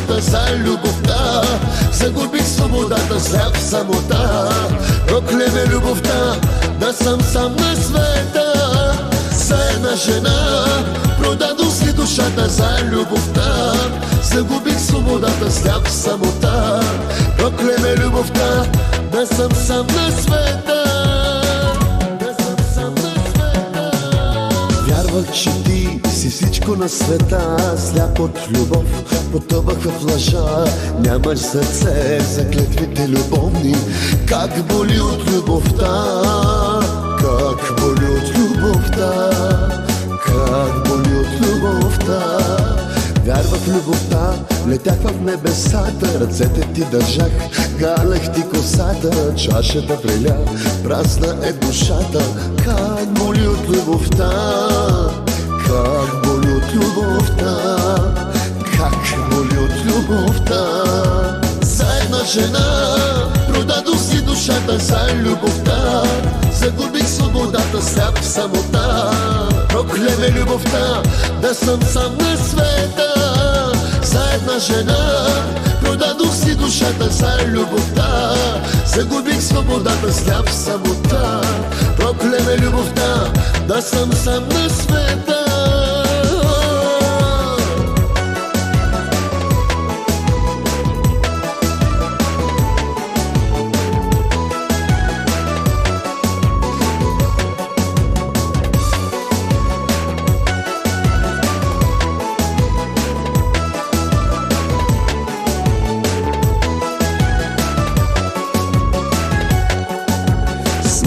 душата за любовта. Загубих свободата, сляп в самота. Проклеме любовта, да съм сам на света. За една жена продадох си душата за любовта. Загубих свободата, сляп в самота. Проклеме любовта, да съм сам на света. Вярвах, че ти си всичко на света. Сляп от любов, потъвах в лъжа. Нямаш сърце за клетвите любовни. Как боли от любовта, как боли от любовта, как боли от любовта. Вярвах в любовта, летях в небесата. Ръцете ти държах, галех ти косата. Чашата преля, празна е душата. Как боли от любовта, как боли от любовта, как боли от любовта. За една жена продадох си душата за любовта. Загубих свободата, сляп в самота. Проклеме любовта, да съм сам на света. За една жена продадох си душата за любовта. Загубих свободата, сляп в самота. Проклеме любовта, да съм сам на света.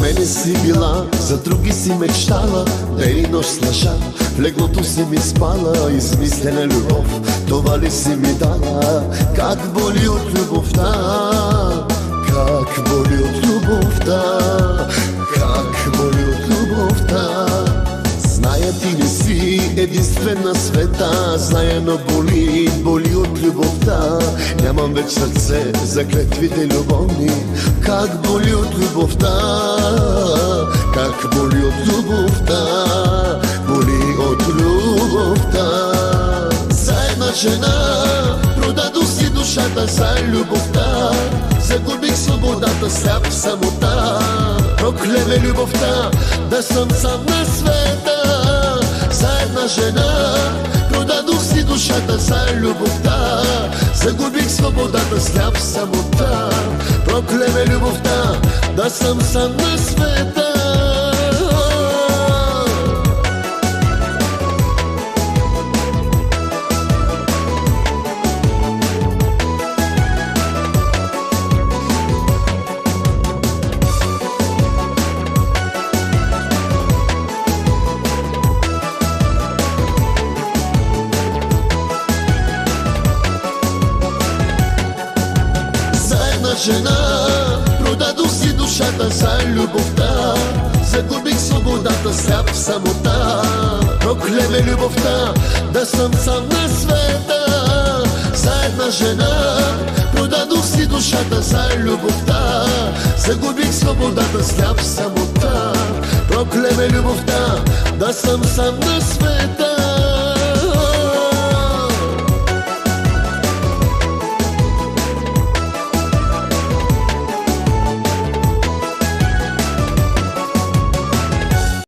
Мене си била, за други си мечтала. Ден и нощ с лъжа, в леглото си ми спала. Измислена любов, това ли си ми дала? Как боли от любовта, как боли от любовта, как боли от любовта. Зная, ти не си единствен на света. Зная, но боли, боли от любовта. Нямам вече сърце за клетвите любовни. Как боли от любовта, как боли от любовта, боли от любовта. За една жена продадох си душата за любовта. Загубих свободата, сляп в самота. Проклеме любовта, да съм сам на света. За една жена продадох си душата за любовта. Загубих свободата, сляп в самота. Проклеме любовта, да съм сам на света. Жена продадох си душата за любовта. Загубих свободата, сляп в самота. Проклеме любовта, да съм сам на света. За една жена продадох си душата за любовта. Загубих свободата, сляп в самота. Проклеме любовта, да съм сам на света.